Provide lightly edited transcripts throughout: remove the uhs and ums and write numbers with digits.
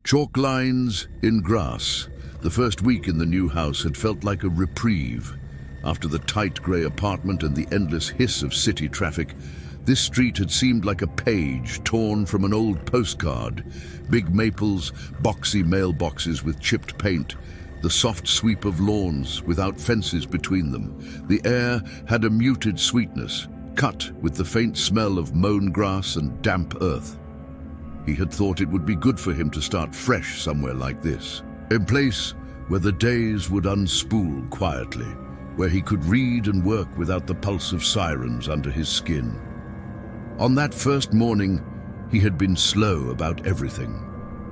Chalk lines in grass. The first week in the new house had felt like a reprieve. After the tight grey apartment and the endless hiss of city traffic, this street had seemed like a page torn from an old postcard. Big maples, boxy mailboxes with chipped paint, the soft sweep of lawns without fences between them. The air had a muted sweetness, cut with the faint smell of mown grass and damp earth. He had thought it would be good for him to start fresh somewhere like this, a place where the days would unspool quietly, where he could read and work without the pulse of sirens under his skin. On that first morning, he had been slow about everything.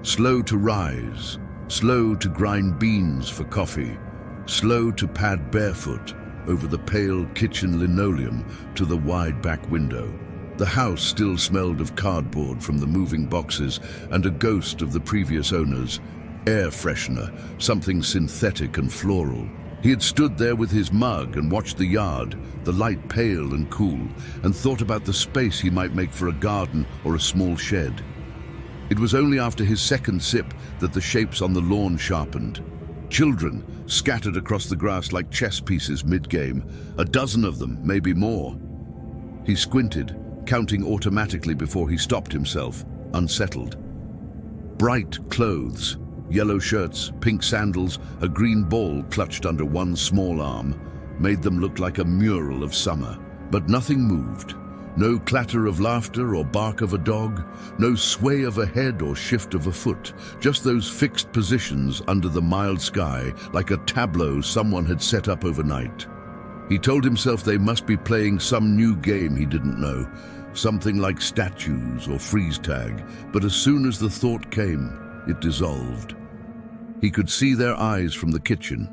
Slow to rise, slow to grind beans for coffee, slow to pad barefoot over the pale kitchen linoleum to the wide back window. The house still smelled of cardboard from the moving boxes and a ghost of the previous owners. Air freshener, something synthetic and floral. He had stood there with his mug and watched the yard, the light pale and cool, and thought about the space he might make for a garden or a small shed. It was only after his second sip that the shapes on the lawn sharpened. Children scattered across the grass like chess pieces mid-game, a dozen of them, maybe more. He squinted, counting automatically before he stopped himself, unsettled. Bright clothes, yellow shirts, pink sandals, a green ball clutched under one small arm, made them look like a mural of summer. But nothing moved. No clatter of laughter or bark of a dog, no sway of a head or shift of a foot, just those fixed positions under the mild sky, like a tableau someone had set up overnight. He told himself they must be playing some new game he didn't know, something like statues or freeze tag, but as soon as the thought came, it dissolved. He could see their eyes from the kitchen,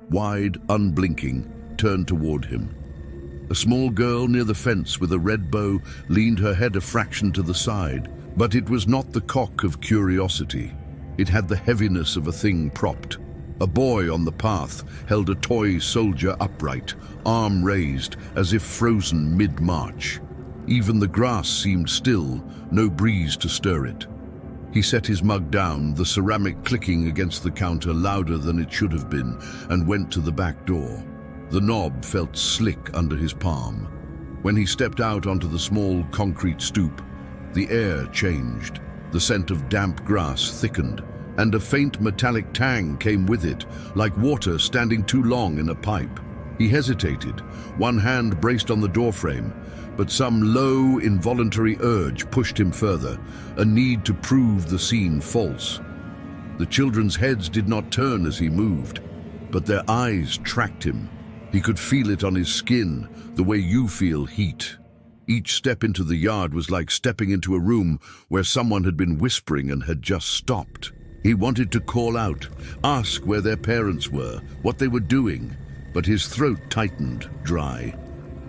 wide, unblinking, turned toward him. A small girl near the fence with a red bow leaned her head a fraction to the side, but it was not the cock of curiosity. It had the heaviness of a thing propped. A boy on the path held a toy soldier upright, arm raised, as if frozen mid-march. Even the grass seemed still, no breeze to stir it. He set his mug down, the ceramic clicking against the counter louder than it should have been, and went to the back door. The knob felt slick under his palm. When he stepped out onto the small concrete stoop, the air changed. The scent of damp grass thickened, and a faint metallic tang came with it, like water standing too long in a pipe. He hesitated, one hand braced on the doorframe, but some low, involuntary urge pushed him further, a need to prove the scene false. The children's heads did not turn as he moved, but their eyes tracked him. He could feel it on his skin, the way you feel heat. Each step into the yard was like stepping into a room where someone had been whispering and had just stopped. He wanted to call out, ask where their parents were, what they were doing, but his throat tightened, dry.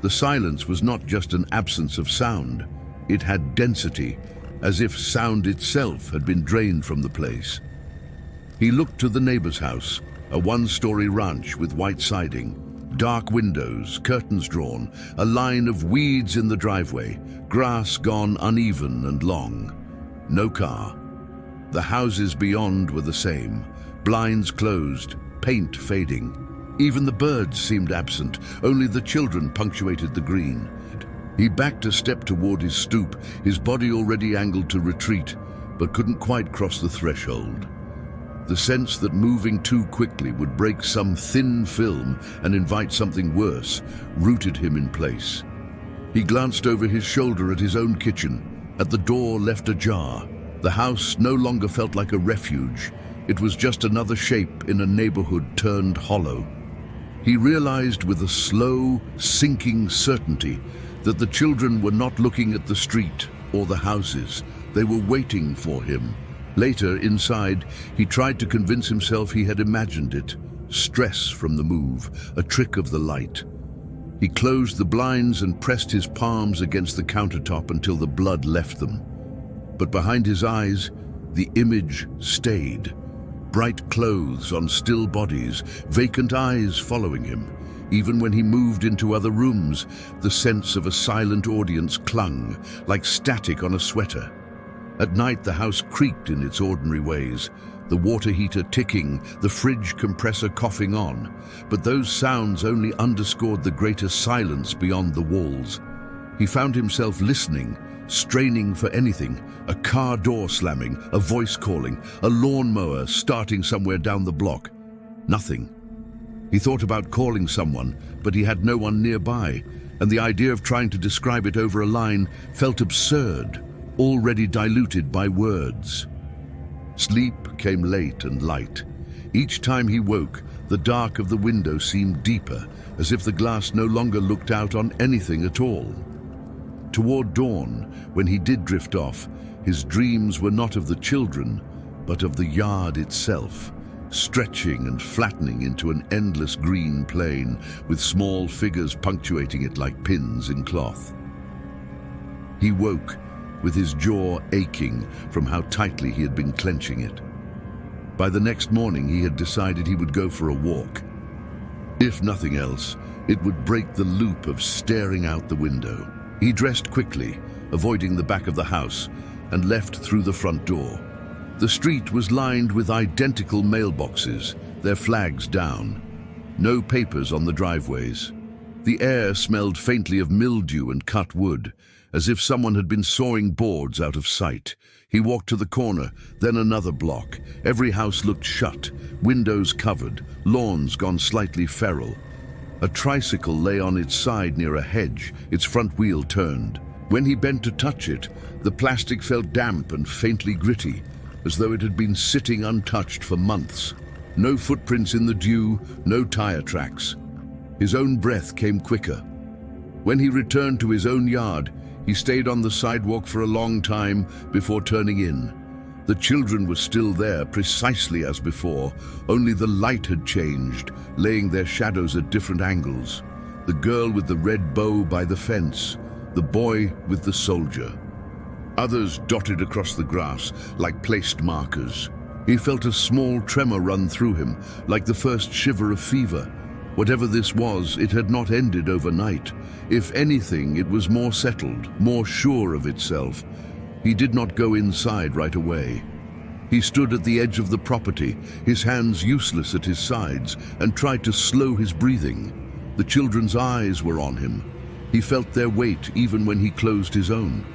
The silence was not just an absence of sound. It had density, as if sound itself had been drained from the place. He looked to the neighbor's house, a one-story ranch with white siding, dark windows, curtains drawn, a line of weeds in the driveway, grass gone uneven and long. No car. The houses beyond were the same, blinds closed, paint fading. Even the birds seemed absent, only the children punctuated the green. He backed a step toward his stoop, his body already angled to retreat, but couldn't quite cross the threshold. The sense that moving too quickly would break some thin film and invite something worse rooted him in place. He glanced over his shoulder at his own kitchen, at the door left ajar. The house no longer felt like a refuge. It was just another shape in a neighborhood turned hollow. He realized with a slow, sinking certainty that the children were not looking at the street or the houses. They were waiting for him. Later, inside, he tried to convince himself he had imagined it. Stress from the move, a trick of the light. He closed the blinds and pressed his palms against the countertop until the blood left them. But behind his eyes, the image stayed. Bright clothes on still bodies, vacant eyes following him. Even when he moved into other rooms, the sense of a silent audience clung, like static on a sweater. At night, the house creaked in its ordinary ways, the water heater ticking, the fridge compressor coughing on. But those sounds only underscored the greater silence beyond the walls. He found himself listening, straining for anything, a car door slamming, a voice calling, a lawnmower starting somewhere down the block. Nothing. He thought about calling someone, but he had no one nearby, and the idea of trying to describe it over a line felt absurd, already diluted by words. Sleep came late and light. Each time he woke, the dark of the window seemed deeper, as if the glass no longer looked out on anything at all. Toward dawn, when he did drift off, his dreams were not of the children, but of the yard itself, stretching and flattening into an endless green plain, with small figures punctuating it like pins in cloth. He woke, with his jaw aching from how tightly he had been clenching it. By the next morning, he had decided he would go for a walk. If nothing else, it would break the loop of staring out the window. He dressed quickly, avoiding the back of the house, and left through the front door. The street was lined with identical mailboxes, their flags down. No papers on the driveways. The air smelled faintly of mildew and cut wood, as if someone had been sawing boards out of sight. He walked to the corner, then another block. Every house looked shut, windows covered, lawns gone slightly feral. A tricycle lay on its side near a hedge, its front wheel turned. When he bent to touch it, the plastic felt damp and faintly gritty, as though it had been sitting untouched for months. No footprints in the dew, no tire tracks. His own breath came quicker. When he returned to his own yard, he stayed on the sidewalk for a long time before turning in. The children were still there, precisely as before, only the light had changed, laying their shadows at different angles. The girl with the red bow by the fence, the boy with the soldier. Others dotted across the grass like placed markers. He felt a small tremor run through him, like the first shiver of fever. Whatever this was, it had not ended overnight. If anything, it was more settled, more sure of itself. He did not go inside right away. He stood at the edge of the property, his hands useless at his sides, and tried to slow his breathing. The children's eyes were on him. He felt their weight even when he closed his own.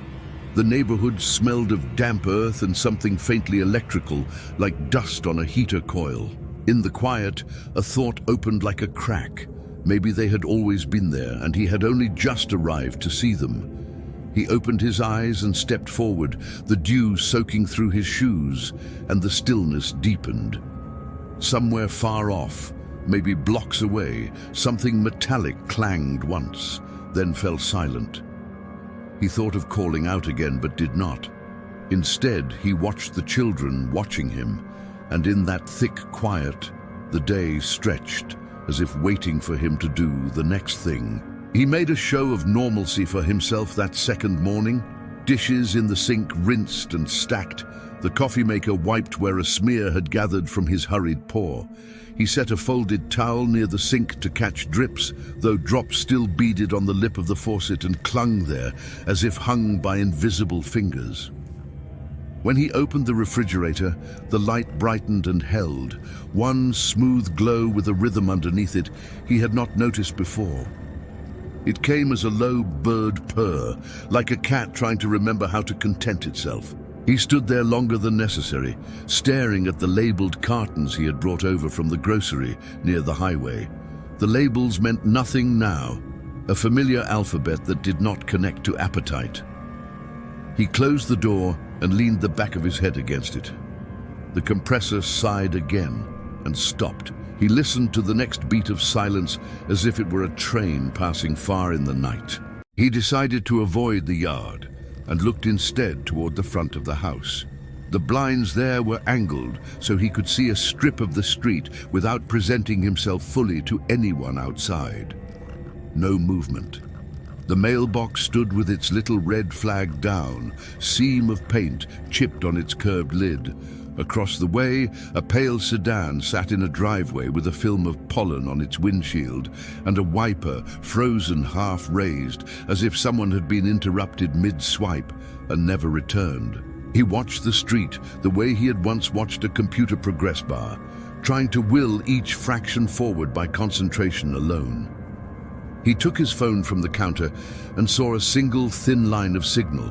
The neighborhood smelled of damp earth and something faintly electrical, like dust on a heater coil. In the quiet, a thought opened like a crack. Maybe they had always been there, and he had only just arrived to see them. He opened his eyes and stepped forward, the dew soaking through his shoes, and the stillness deepened. Somewhere far off, maybe blocks away, something metallic clanged once, then fell silent. He thought of calling out again, but did not. Instead, he watched the children watching him, and in that thick quiet, the day stretched, as if waiting for him to do the next thing. He made a show of normalcy for himself that second morning. Dishes in the sink rinsed and stacked, the coffee maker wiped where a smear had gathered from his hurried pour. He set a folded towel near the sink to catch drips, though drops still beaded on the lip of the faucet and clung there, as if hung by invisible fingers. When he opened the refrigerator, the light brightened and held, one smooth glow with a rhythm underneath it he had not noticed before. It came as a low bird purr, like a cat trying to remember how to content itself. He stood there longer than necessary, staring at the labeled cartons he had brought over from the grocery near the highway. The labels meant nothing now, a familiar alphabet that did not connect to appetite. He closed the door and leaned the back of his head against it. The compressor sighed again and stopped. He listened to the next beat of silence as if it were a train passing far in the night. He decided to avoid the yard and looked instead toward the front of the house. The blinds there were angled so he could see a strip of the street without presenting himself fully to anyone outside. No movement. The mailbox stood with its little red flag down, seam of paint chipped on its curved lid. Across the way, a pale sedan sat in a driveway with a film of pollen on its windshield and a wiper frozen half raised, as if someone had been interrupted mid-swipe and never returned. He watched the street the way he had once watched a computer progress bar, trying to will each fraction forward by concentration alone. He took his phone from the counter and saw a single thin line of signal.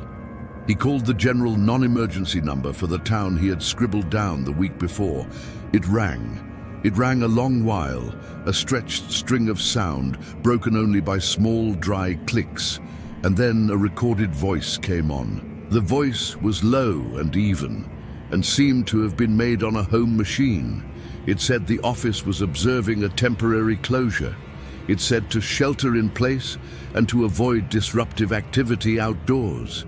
He called the general non-emergency number for the town he had scribbled down the week before. It rang. It rang a long while, a stretched string of sound, broken only by small, dry clicks, and then a recorded voice came on. The voice was low and even, and seemed to have been made on a home machine. It said the office was observing a temporary closure. It said to shelter in place and to avoid disruptive activity outdoors.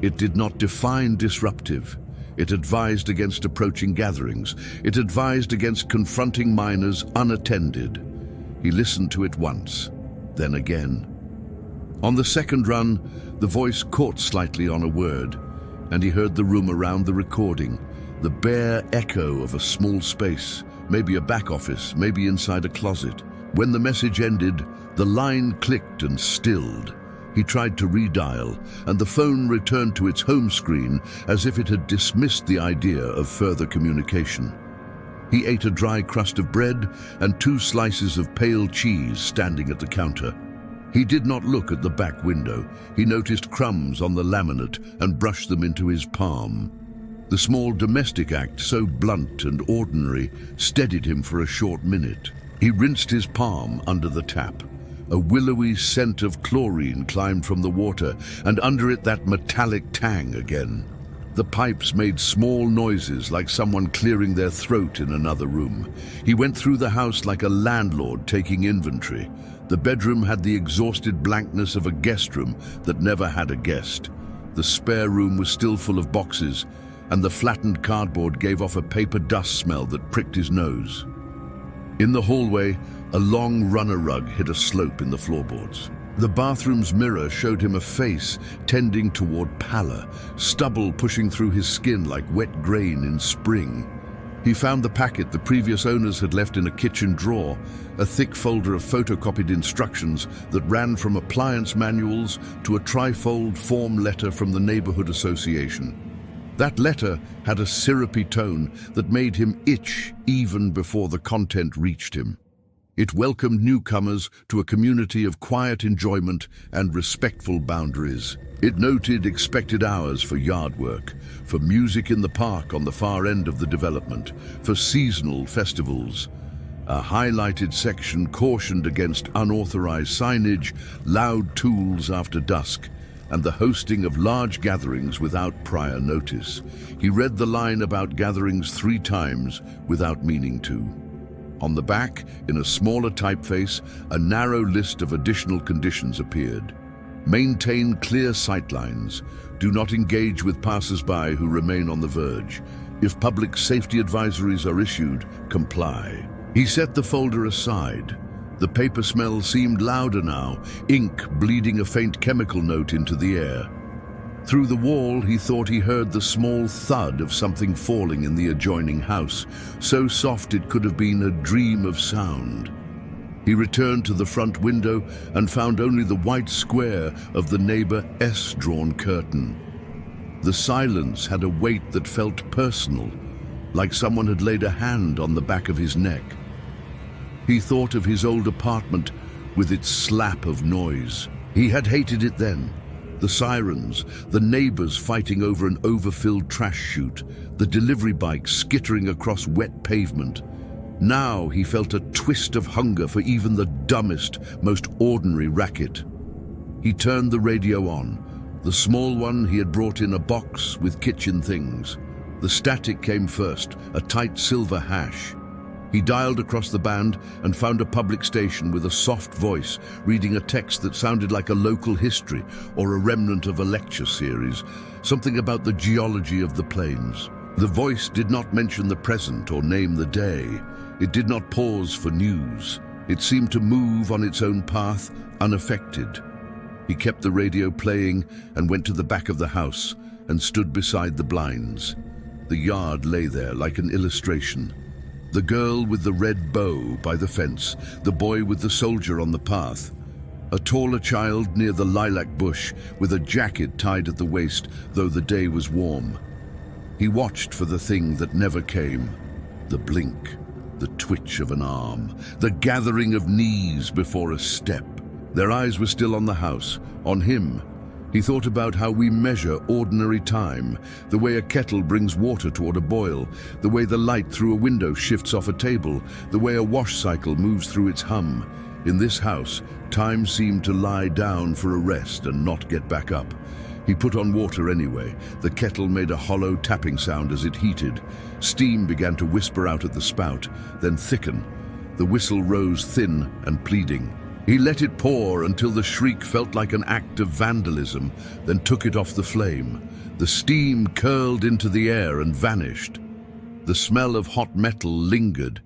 It did not define disruptive. It advised against approaching gatherings. It advised against confronting minors unattended. He listened to it once, then again. On the second run, the voice caught slightly on a word, and he heard the room around the recording, the bare echo of a small space, maybe a back office, maybe inside a closet. When the message ended, the line clicked and stilled. He tried to redial, and the phone returned to its home screen as if it had dismissed the idea of further communication. He ate a dry crust of bread and 2 slices of pale cheese standing at the counter. He did not look at the back window. He noticed crumbs on the laminate and brushed them into his palm. The small domestic act, so blunt and ordinary, steadied him for a short minute. He rinsed his palm under the tap. A willowy scent of chlorine climbed from the water, and under it that metallic tang again. The pipes made small noises like someone clearing their throat in another room. He went through the house like a landlord taking inventory. The bedroom had the exhausted blankness of a guest room that never had a guest. The spare room was still full of boxes, and the flattened cardboard gave off a paper dust smell that pricked his nose. In the hallway, a long runner rug hit a slope in the floorboards. The bathroom's mirror showed him a face tending toward pallor, stubble pushing through his skin like wet grain in spring. He found the packet the previous owners had left in a kitchen drawer, a thick folder of photocopied instructions that ran from appliance manuals to a trifold form letter from the neighborhood association. That letter had a syrupy tone that made him itch even before the content reached him. It welcomed newcomers to a community of quiet enjoyment and respectful boundaries. It noted expected hours for yard work, for music in the park on the far end of the development, for seasonal festivals. A highlighted section cautioned against unauthorized signage, loud tools after dusk, and the hosting of large gatherings without prior notice. He read the line about gatherings 3 times without meaning to. On the back, in a smaller typeface, a narrow list of additional conditions appeared. Maintain clear sightlines. Do not engage with passers-by who remain on the verge. If public safety advisories are issued, comply. He set the folder aside. The paper smell seemed louder now, ink bleeding a faint chemical note into the air. Through the wall, he thought he heard the small thud of something falling in the adjoining house, so soft it could have been a dream of sound. He returned to the front window and found only the white square of the neighbor S-drawn curtain. The silence had a weight that felt personal, like someone had laid a hand on the back of his neck. He thought of his old apartment with its slap of noise. He had hated it then. The sirens, the neighbors fighting over an overfilled trash chute, the delivery bikes skittering across wet pavement. Now he felt a twist of hunger for even the dumbest, most ordinary racket. He turned the radio on, the small one he had brought in a box with kitchen things. The static came first, a tight silver hash. He dialed across the band and found a public station with a soft voice reading a text that sounded like a local history or a remnant of a lecture series, something about the geology of the plains. The voice did not mention the present or name the day. It did not pause for news. It seemed to move on its own path, unaffected. He kept the radio playing and went to the back of the house and stood beside the blinds. The yard lay there like an illustration. The girl with the red bow by the fence, the boy with the soldier on the path. A taller child near the lilac bush with a jacket tied at the waist, though the day was warm. He watched for the thing that never came. The blink, the twitch of an arm, the gathering of knees before a step. Their eyes were still on the house, on him. He thought about how we measure ordinary time, the way a kettle brings water toward a boil, the way the light through a window shifts off a table, the way a wash cycle moves through its hum. In this house, time seemed to lie down for a rest and not get back up. He put on water anyway. The kettle made a hollow tapping sound as it heated. Steam began to whisper out at the spout, then thicken. The whistle rose thin and pleading. He let it pour until the shriek felt like an act of vandalism, then took it off the flame. The steam curled into the air and vanished. The smell of hot metal lingered.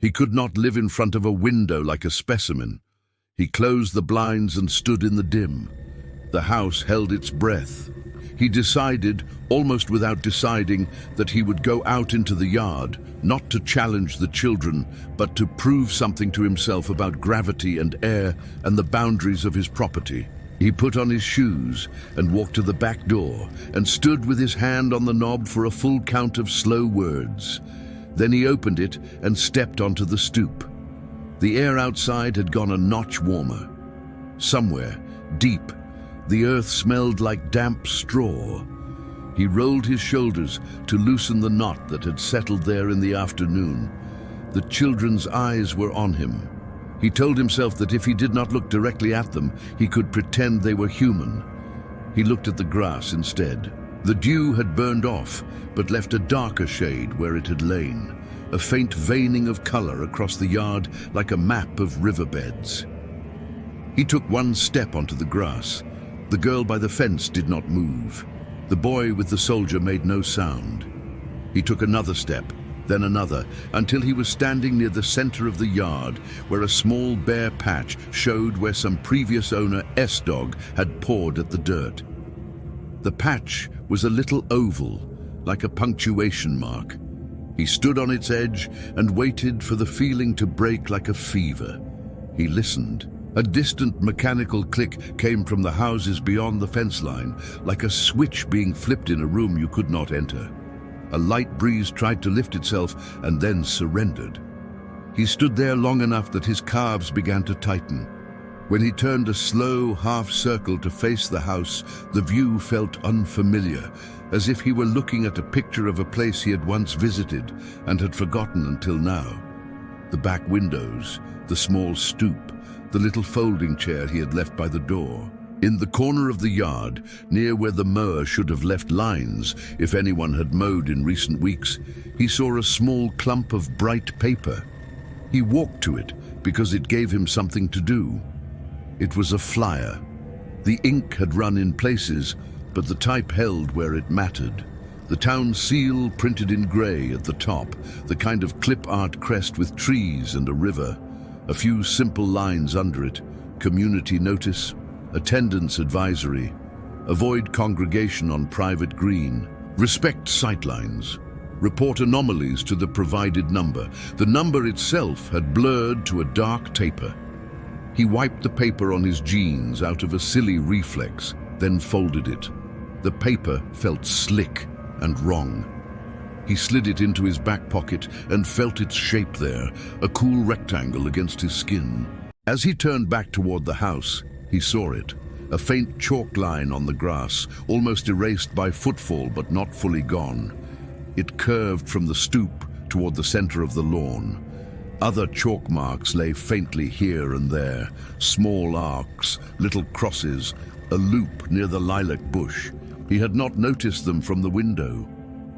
He could not live in front of a window like a specimen. He closed the blinds and stood in the dim. The house held its breath. He decided, almost without deciding, that he would go out into the yard, not to challenge the children, but to prove something to himself about gravity and air and the boundaries of his property. He put on his shoes and walked to the back door and stood with his hand on the knob for a full count of slow words. Then he opened it and stepped onto the stoop. The air outside had gone a notch warmer. Somewhere, deep, the earth smelled like damp straw. He rolled his shoulders to loosen the knot that had settled there in the afternoon. The children's eyes were on him. He told himself that if he did not look directly at them, he could pretend they were human. He looked at the grass instead. The dew had burned off, but left a darker shade where it had lain, a faint veining of color across the yard like a map of riverbeds. He took one step onto the grass. The girl by the fence did not move. The boy with the soldier made no sound. He took another step, then another, until he was standing near the center of the yard, where a small bare patch showed where some previous owner, S-Dog, had pawed at the dirt. The patch was a little oval, like a punctuation mark. He stood on its edge and waited for the feeling to break like a fever. He listened. A distant mechanical click came from the houses beyond the fence line, like a switch being flipped in a room you could not enter. A light breeze tried to lift itself and then surrendered. He stood there long enough that his calves began to tighten. When he turned a slow half circle to face the house, the view felt unfamiliar, as if he were looking at a picture of a place he had once visited and had forgotten until now. The back windows, the small stoop, the little folding chair he had left by the door. In the corner of the yard, near where the mower should have left lines if anyone had mowed in recent weeks, he saw a small clump of bright paper. He walked to it because it gave him something to do. It was a flyer. The ink had run in places, but the type held where it mattered. The town seal printed in grey at the top, the kind of clip art crest with trees and a river. A few simple lines under it: community notice, attendance advisory, avoid congregation on private green, respect sightlines, report anomalies to the provided number. The number itself had blurred to a dark taper. He wiped the paper on his jeans out of a silly reflex, then folded it. The paper felt slick and wrong. He slid it into his back pocket and felt its shape there, a cool rectangle against his skin. As he turned back toward the house, he saw it, a faint chalk line on the grass, almost erased by footfall but not fully gone. It curved from the stoop toward the center of the lawn. Other chalk marks lay faintly here and there, small arcs, little crosses, a loop near the lilac bush. He had not noticed them from the window.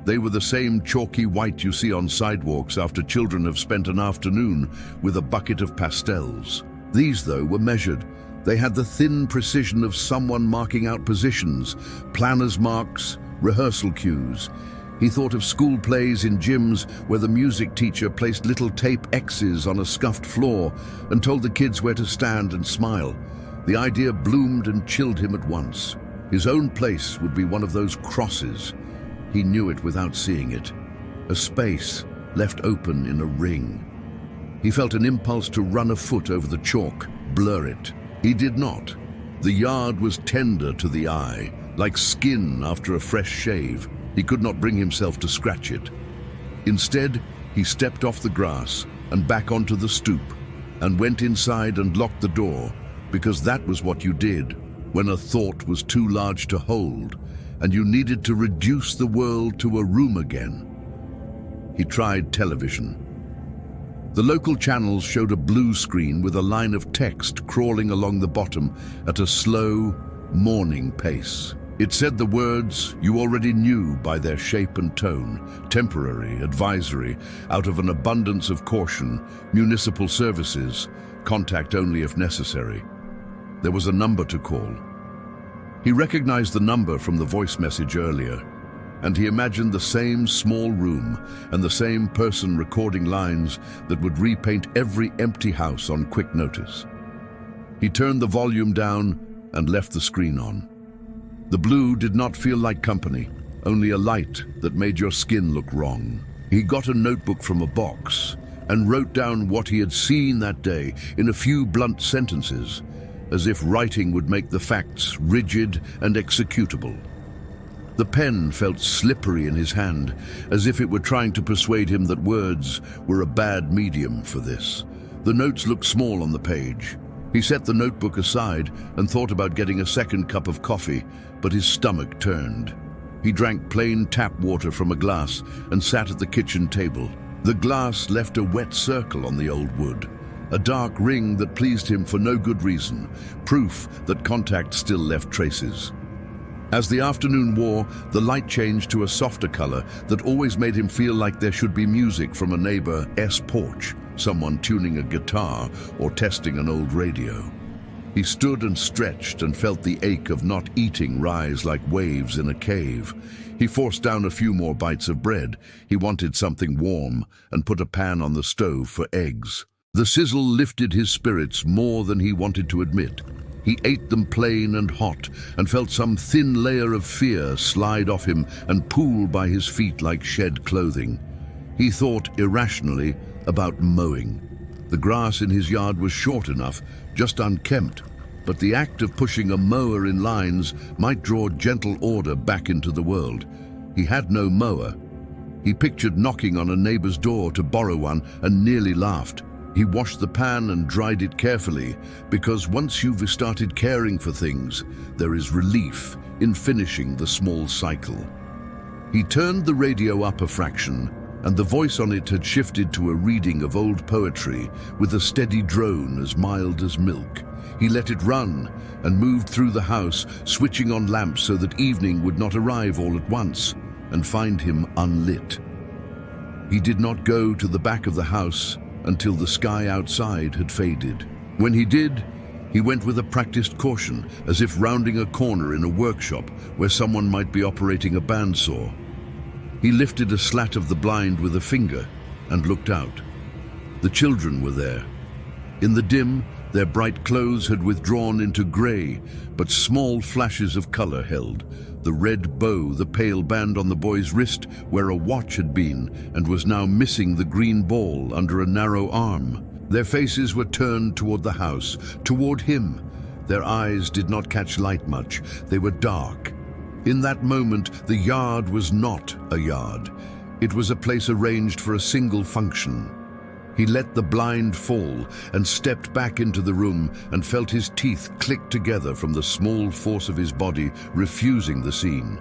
They were the same chalky white you see on sidewalks after children have spent an afternoon with a bucket of pastels. These, though, were measured. They had the thin precision of someone marking out positions, planner's marks, rehearsal cues. He thought of school plays in gyms where the music teacher placed little tape X's on a scuffed floor and told the kids where to stand and smile. The idea bloomed and chilled him at once. His own place would be one of those crosses. He knew it without seeing it. A space left open in a ring. He felt an impulse to run a foot over the chalk, blur it. He did not. The yard was tender to the eye, like skin after a fresh shave. He could not bring himself to scratch it. Instead, he stepped off the grass and back onto the stoop and went inside and locked the door, because that was what you did when a thought was too large to hold and you needed to reduce the world to a room again. He tried television. The local channels showed a blue screen with a line of text crawling along the bottom at a slow, mourning pace. It said the words you already knew by their shape and tone: temporary, advisory, out of an abundance of caution, municipal services, contact only if necessary. There was a number to call. He recognized the number from the voice message earlier, and he imagined the same small room and the same person recording lines that would repaint every empty house on quick notice. He turned the volume down and left the screen on. The blue did not feel like company, only a light that made your skin look wrong. He got a notebook from a box and wrote down what he had seen that day in a few blunt sentences, as if writing would make the facts rigid and executable. The pen felt slippery in his hand, as if it were trying to persuade him that words were a bad medium for this. The notes looked small on the page. He set the notebook aside and thought about getting a second cup of coffee, but his stomach turned. He drank plain tap water from a glass and sat at the kitchen table. The glass left a wet circle on the old wood, a dark ring that pleased him for no good reason, proof that contact still left traces. As the afternoon wore, the light changed to a softer color that always made him feel like there should be music from a neighbor's porch, someone tuning a guitar or testing an old radio. He stood and stretched and felt the ache of not eating rise like waves in a cave. He forced down a few more bites of bread. He wanted something warm and put a pan on the stove for eggs. The sizzle lifted his spirits more than he wanted to admit. He ate them plain and hot and felt some thin layer of fear slide off him and pool by his feet like shed clothing. He thought irrationally about mowing. The grass in his yard was short enough, just unkempt, but the act of pushing a mower in lines might draw gentle order back into the world. He had no mower. He pictured knocking on a neighbor's door to borrow one and nearly laughed. He washed the pan and dried it carefully, because once you've started caring for things, there is relief in finishing the small cycle. He turned the radio up a fraction, and the voice on it had shifted to a reading of old poetry with a steady drone as mild as milk. He let it run and moved through the house, switching on lamps so that evening would not arrive all at once and find him unlit. He did not go to the back of the house until the sky outside had faded. When he did, he went with a practiced caution, as if rounding a corner in a workshop where someone might be operating a bandsaw. He lifted a slat of the blind with a finger and looked out. The children were there. In the dim, their bright clothes had withdrawn into grey, but small flashes of color held. The red bow, the pale band on the boy's wrist where a watch had been, and was now missing the green ball under a narrow arm. Their faces were turned toward the house, toward him. Their eyes did not catch light much. They were dark. In that moment, the yard was not a yard. It was a place arranged for a single function. He let the blind fall and stepped back into the room and felt his teeth click together from the small force of his body refusing the scene.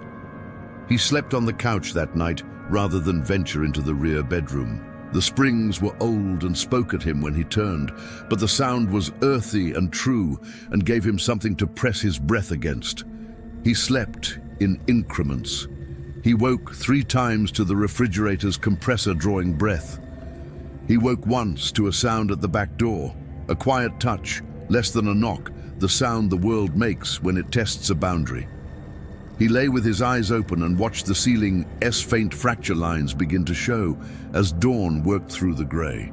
He slept on the couch that night rather than venture into the rear bedroom. The springs were old and spoke at him when he turned, but the sound was earthy and true and gave him something to press his breath against. He slept in increments. He woke 3 times to the refrigerator's compressor drawing breath. He woke once to a sound at the back door, a quiet touch, less than a knock, the sound the world makes when it tests a boundary. He lay with his eyes open and watched the ceiling's faint fracture lines begin to show as dawn worked through the gray.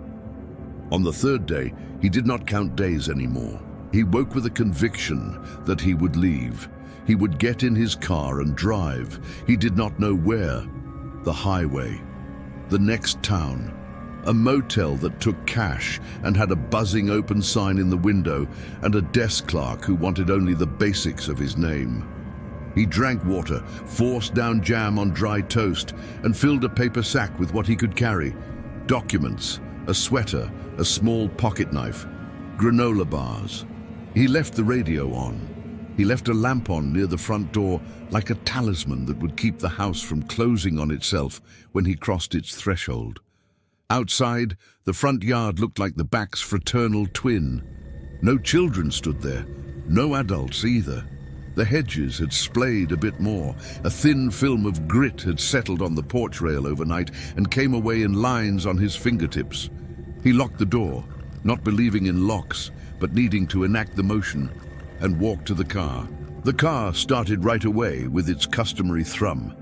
On the 3rd day, he did not count days anymore. He woke with a conviction that he would leave. He would get in his car and drive. He did not know where. The highway. The next town. A motel that took cash and had a buzzing open sign in the window and a desk clerk who wanted only the basics of his name. He drank water, forced down jam on dry toast, and filled a paper sack with what he could carry: documents, a sweater, a small pocket knife, granola bars. He left the radio on. He left a lamp on near the front door, like a talisman that would keep the house from closing on itself when he crossed its threshold. Outside, the front yard looked like the back's fraternal twin. No children stood there, no adults either. The hedges had splayed a bit more. A thin film of grit had settled on the porch rail overnight and came away in lines on his fingertips. He locked the door, not believing in locks, but needing to enact the motion, and walked to the car. The car started right away with its customary thrum.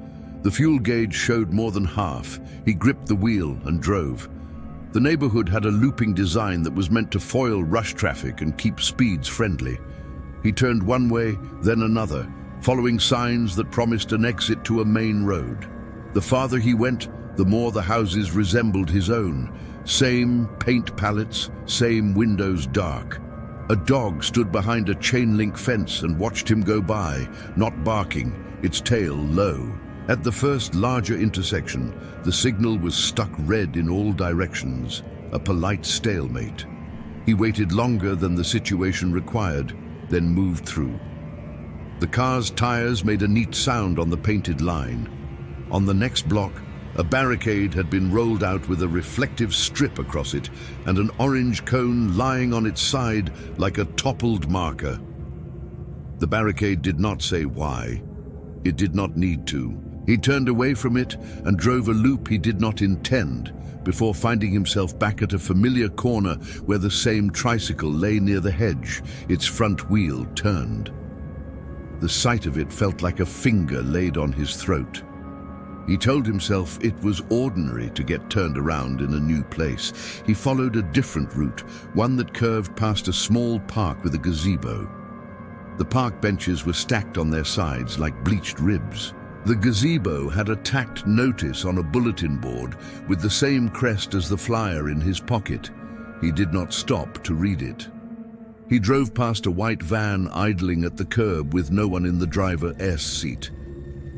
The fuel gauge showed more than half. He gripped the wheel and drove. The neighborhood had a looping design that was meant to foil rush traffic and keep speeds friendly. He turned one way, then another, following signs that promised an exit to a main road. The farther he went, the more the houses resembled his own. Same paint palettes, same windows dark. A dog stood behind a chain-link fence and watched him go by, not barking, its tail low. At the first larger intersection, the signal was stuck red in all directions, a polite stalemate. He waited longer than the situation required, then moved through. The car's tires made a neat sound on the painted line. On the next block, a barricade had been rolled out with a reflective strip across it and an orange cone lying on its side like a toppled marker. The barricade did not say why. It did not need to. He turned away from it and drove a loop he did not intend, before finding himself back at a familiar corner where the same tricycle lay near the hedge, its front wheel turned. The sight of it felt like a finger laid on his throat. He told himself it was ordinary to get turned around in a new place. He followed a different route, one that curved past a small park with a gazebo. The park benches were stacked on their sides like bleached ribs. The gazebo had a tacked notice on a bulletin board with the same crest as the flyer in his pocket. He did not stop to read it. He drove past a white van idling at the curb with no one in the driver's seat.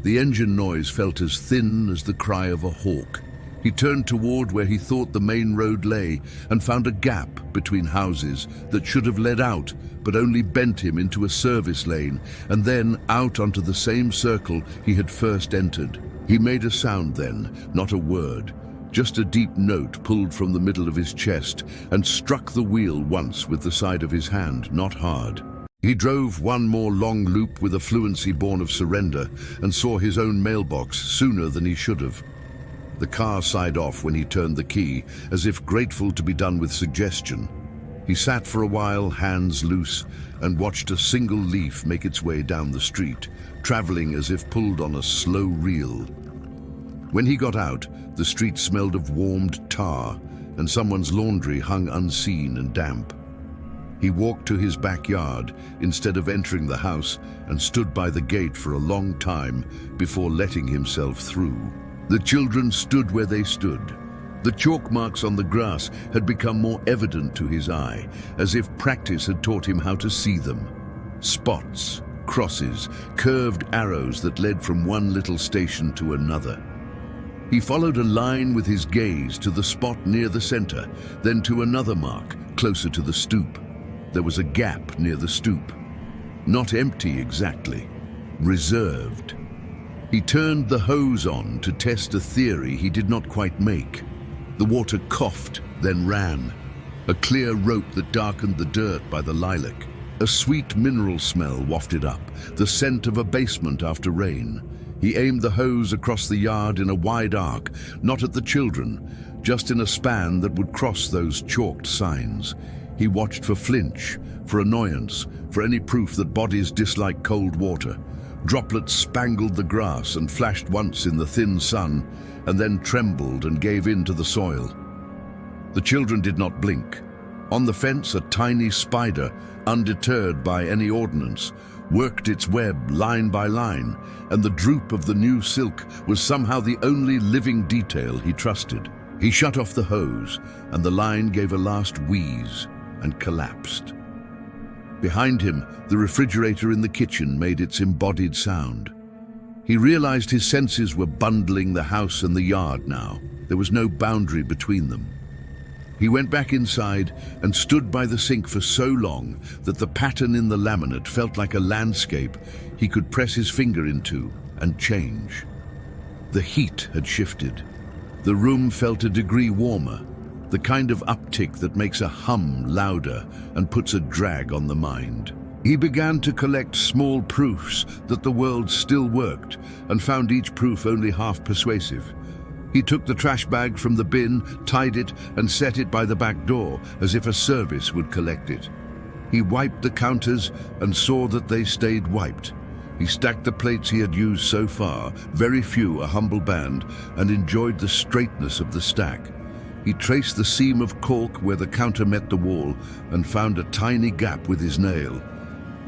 The engine noise felt as thin as the cry of a hawk. He turned toward where he thought the main road lay and found a gap between houses that should have led out, but only bent him into a service lane and then out onto the same circle he had first entered. He made a sound then, not a word, just a deep note pulled from the middle of his chest, and struck the wheel once with the side of his hand, not hard. He drove one more long loop with a fluency born of surrender and saw his own mailbox sooner than he should have. The car sighed off when he turned the key, as if grateful to be done with suggestion. He sat for a while, hands loose, and watched a single leaf make its way down the street, traveling as if pulled on a slow reel. When he got out, the street smelled of warmed tar, and someone's laundry hung unseen and damp. He walked to his backyard instead of entering the house and stood by the gate for a long time before letting himself through. The children stood where they stood. The chalk marks on the grass had become more evident to his eye, as if practice had taught him how to see them. Spots, crosses, curved arrows that led from one little station to another. He followed a line with his gaze to the spot near the center, then to another mark closer to the stoop. There was a gap near the stoop. Not empty exactly, reserved. He turned the hose on to test a theory he did not quite make. The water coughed, then ran. A clear rope that darkened the dirt by the lilac. A sweet mineral smell wafted up, the scent of a basement after rain. He aimed the hose across the yard in a wide arc, not at the children, just in a span that would cross those chalked signs. He watched for flinch, for annoyance, for any proof that bodies dislike cold water. Droplets spangled the grass and flashed once in the thin sun, and then trembled and gave in to the soil. The children did not blink. On the fence, a tiny spider, undeterred by any ordnance, worked its web line by line, and the droop of the new silk was somehow the only living detail he trusted. He shut off the hose, and the line gave a last wheeze and collapsed. Behind him, the refrigerator in the kitchen made its embodied sound. He realized his senses were bundling the house and the yard now. There was no boundary between them. He went back inside and stood by the sink for so long that the pattern in the laminate felt like a landscape he could press his finger into and change. The heat had shifted. The room felt a degree warmer, the kind of uptick that makes a hum louder and puts a drag on the mind. He began to collect small proofs that the world still worked and found each proof only half persuasive. He took the trash bag from the bin, tied it, and set it by the back door as if a service would collect it. He wiped the counters and saw that they stayed wiped. He stacked the plates he had used so far, very few, a humble band, and enjoyed the straightness of the stack. He traced the seam of cork where the counter met the wall and found a tiny gap with his nail.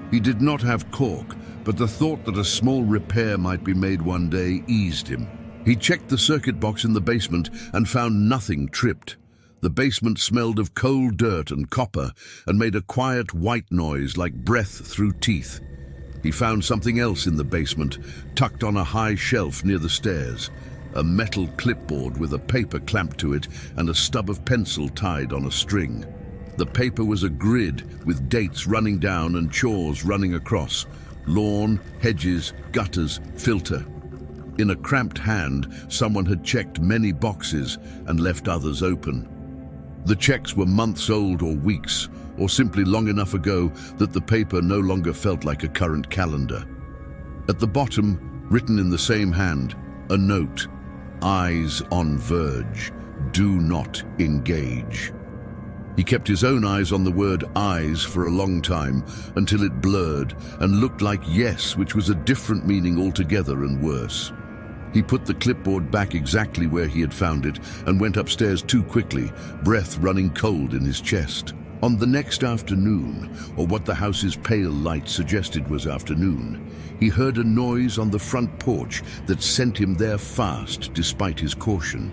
He did not have cork, but the thought that a small repair might be made one day eased him. He checked the circuit box in the basement and found nothing tripped. The basement smelled of coal dirt and copper and made a quiet white noise like breath through teeth. He found something else in the basement, tucked on a high shelf near the stairs. A metal clipboard with a paper clamped to it and a stub of pencil tied on a string. The paper was a grid with dates running down and chores running across. Lawn, hedges, gutters, filter. In a cramped hand, someone had checked many boxes and left others open. The checks were months old or weeks, or simply long enough ago that the paper no longer felt like a current calendar. At the bottom, written in the same hand, a note: eyes on verge, do not engage. He kept his own eyes on the word eyes for a long time, until it blurred and looked like yes, which was a different meaning altogether and worse. He put the clipboard back exactly where he had found it and went upstairs too quickly, breath running cold in his chest. On the next afternoon, or what the house's pale light suggested was afternoon, he heard a noise on the front porch that sent him there fast despite his caution.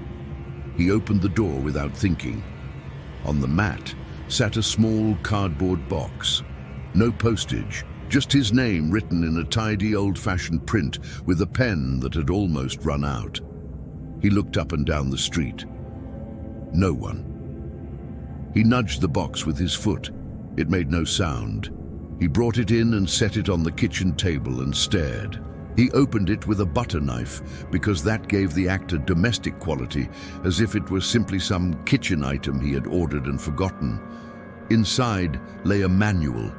He opened the door without thinking. On the mat sat a small cardboard box. No postage, just his name written in a tidy old-fashioned print with a pen that had almost run out. He looked up and down the street. No one. He nudged the box with his foot. It made no sound. He brought it in and set it on the kitchen table and stared. He opened it with a butter knife because that gave the act a domestic quality, as if it was simply some kitchen item he had ordered and forgotten. Inside lay a manual,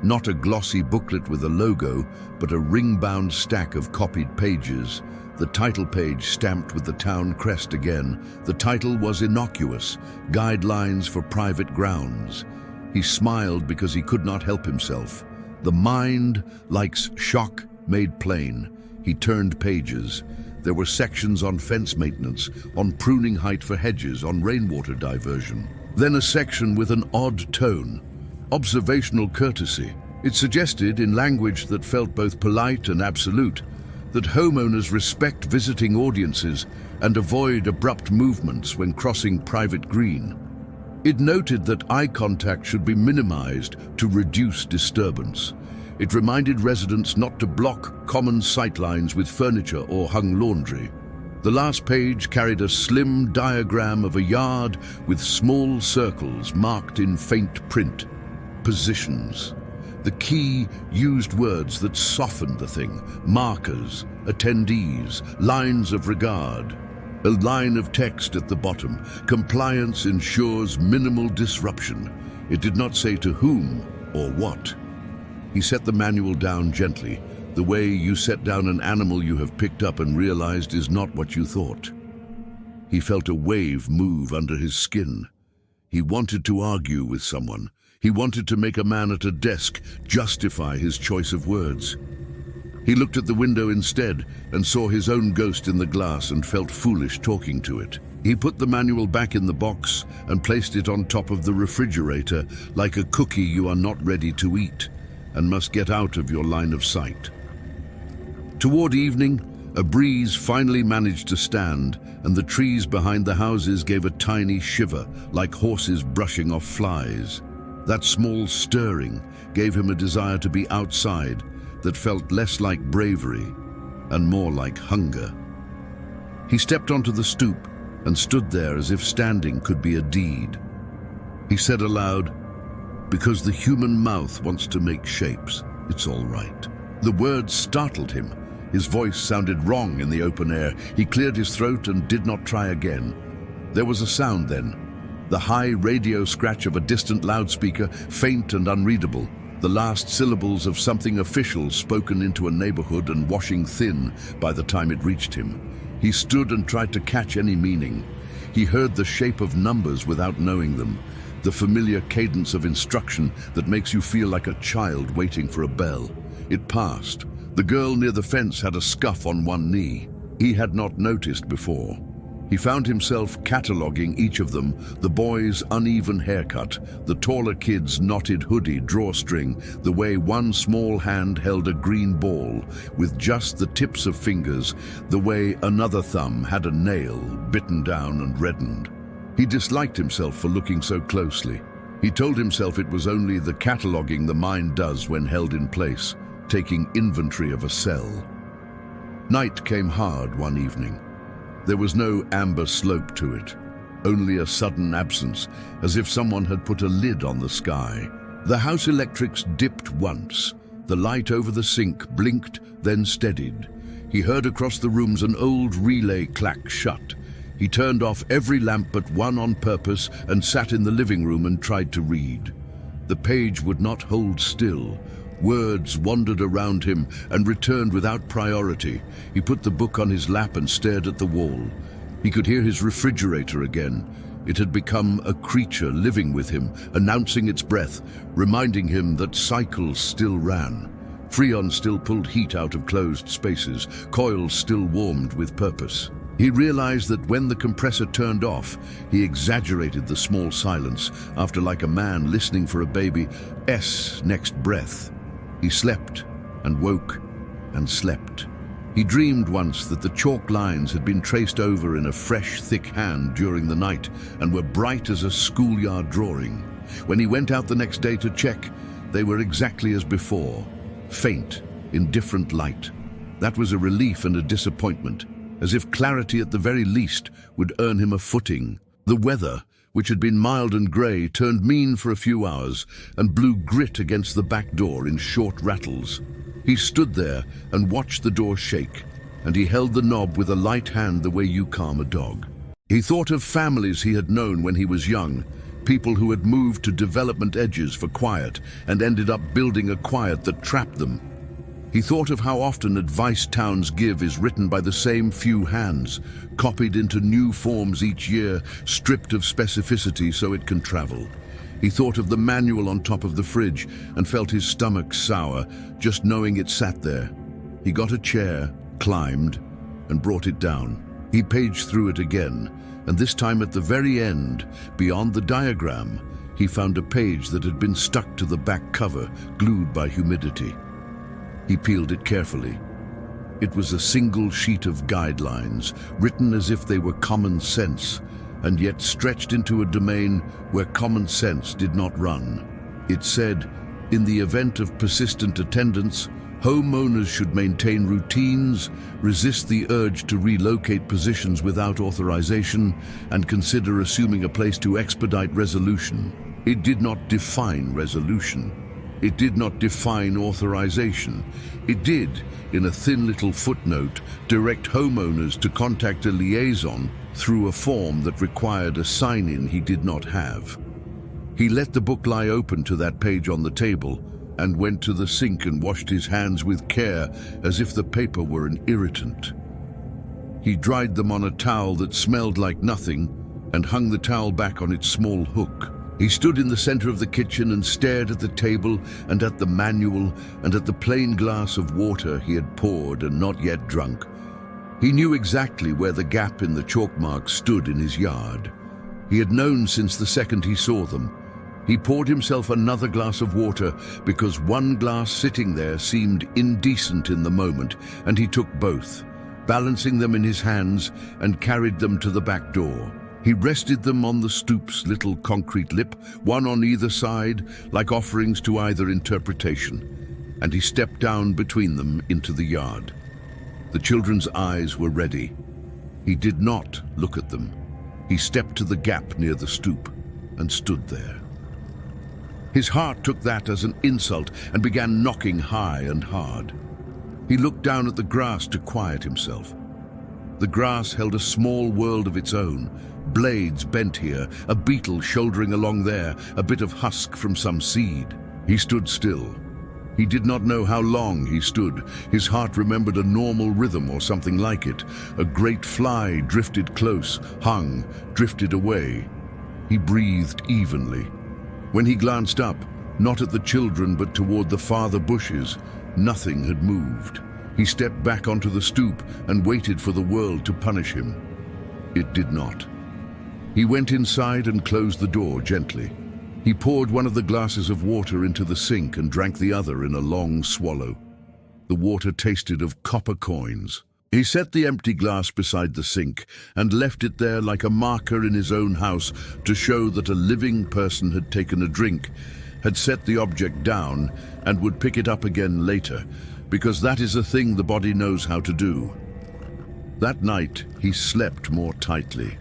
not a glossy booklet with a logo, but a ring-bound stack of copied pages. The title page stamped with the town crest again. The title was innocuous, Guidelines for Private Grounds. He smiled because he could not help himself. The mind likes shock made plain. He turned pages. There were sections on fence maintenance, on pruning height for hedges, on rainwater diversion. Then a section with an odd tone. Observational courtesy. It suggested, in language that felt both polite and absolute, that homeowners respect visiting audiences and avoid abrupt movements when crossing private green. It noted that eye contact should be minimized to reduce disturbance. It reminded residents not to block common sightlines with furniture or hung laundry. The last page carried a slim diagram of a yard with small circles marked in faint print. Positions. The key used words that softened the thing: markers, attendees, lines of regard. A line of text at the bottom: compliance ensures minimal disruption. It did not say to whom or what. He set the manual down gently, the way you set down an animal you have picked up and realized is not what you thought. He felt a wave move under his skin. He wanted to argue with someone. He wanted to make a man at a desk justify his choice of words. He looked at the window instead and saw his own ghost in the glass and felt foolish talking to it. He put the manual back in the box and placed it on top of the refrigerator like a cookie you are not ready to eat and must get out of your line of sight. Toward evening, a breeze finally managed to stand, and the trees behind the houses gave a tiny shiver, like horses brushing off flies. That small stirring gave him a desire to be outside that felt less like bravery and more like hunger. He stepped onto the stoop and stood there as if standing could be a deed. He said aloud, "Because the human mouth wants to make shapes, it's all right." The words startled him. His voice sounded wrong in the open air. He cleared his throat and did not try again. There was a sound then, the high radio scratch of a distant loudspeaker, faint and unreadable, the last syllables of something official spoken into a neighborhood and washing thin by the time it reached him. He stood and tried to catch any meaning. He heard the shape of numbers without knowing them, the familiar cadence of instruction that makes you feel like a child waiting for a bell. It passed. The girl near the fence had a scuff on one knee. He had not noticed before. He found himself cataloging each of them, the boy's uneven haircut, the taller kid's knotted hoodie drawstring, the way one small hand held a green ball with just the tips of fingers, the way another thumb had a nail bitten down and reddened. He disliked himself for looking so closely. He told himself it was only the cataloging the mind does when held in place, taking inventory of a cell. Night came hard one evening. There was no amber slope to it, only a sudden absence, as if someone had put a lid on the sky. The house electrics dipped once. The light over the sink blinked, then steadied. He heard across the rooms an old relay clack shut. He turned off every lamp but one on purpose and sat in the living room and tried to read. The page would not hold still. Words wandered around him and returned without priority. He put the book on his lap and stared at the wall. He could hear his refrigerator again. It had become a creature living with him, announcing its breath, reminding him that cycles still ran. Freon still pulled heat out of closed spaces, coils still warmed with purpose. He realized that when the compressor turned off, he exaggerated the small silence after, like a man listening for a baby's next breath. He slept and woke and slept. He dreamed once that the chalk lines had been traced over in a fresh, thick hand during the night and were bright as a schoolyard drawing. When he went out the next day to check, they were exactly as before, faint, in different light. That was a relief and a disappointment, as if clarity at the very least would earn him a footing. The weather, which had been mild and grey, turned mean for a few hours and blew grit against the back door in short rattles. He stood there and watched the door shake, and he held the knob with a light hand the way you calm a dog. He thought of families he had known when he was young, people who had moved to development edges for quiet and ended up building a quiet that trapped them. He thought of how often advice towns give is written by the same few hands, copied into new forms each year, stripped of specificity so it can travel. He thought of the manual on top of the fridge and felt his stomach sour, just knowing it sat there. He got a chair, climbed, and brought it down. He paged through it again, and this time at the very end, beyond the diagram, he found a page that had been stuck to the back cover, glued by humidity. He peeled it carefully. It was a single sheet of guidelines, written as if they were common sense, and yet stretched into a domain where common sense did not run. It said, in the event of persistent attendance, homeowners should maintain routines, resist the urge to relocate positions without authorization, and consider assuming a place to expedite resolution. It did not define resolution. It did not define authorization. It did, in a thin little footnote, direct homeowners to contact a liaison through a form that required a sign-in he did not have. He let the book lie open to that page on the table and went to the sink and washed his hands with care as if the paper were an irritant. He dried them on a towel that smelled like nothing and hung the towel back on its small hook. He stood in the center of the kitchen and stared at the table and at the manual and at the plain glass of water he had poured and not yet drunk. He knew exactly where the gap in the chalk marks stood in his yard. He had known since the second he saw them. He poured himself another glass of water because one glass sitting there seemed indecent in the moment, and he took both, balancing them in his hands, and carried them to the back door. He rested them on the stoop's little concrete lip, one on either side, like offerings to either interpretation, and he stepped down between them into the yard. The children's eyes were ready. He did not look at them. He stepped to the gap near the stoop and stood there. His heart took that as an insult and began knocking high and hard. He looked down at the grass to quiet himself. The grass held a small world of its own. Blades bent here, a beetle shouldering along there, a bit of husk from some seed. He stood still. He did not know how long he stood. His heart remembered a normal rhythm or something like it. A great fly drifted close, hung, drifted away. He breathed evenly. When he glanced up, not at the children but toward the farther bushes, nothing had moved. He stepped back onto the stoop and waited for the world to punish him. It did not. He went inside and closed the door gently. He poured one of the glasses of water into the sink and drank the other in a long swallow. The water tasted of copper coins. He set the empty glass beside the sink and left it there like a marker in his own house to show that a living person had taken a drink, had set the object down, and would pick it up again later, because that is a thing the body knows how to do. That night, he slept more tightly.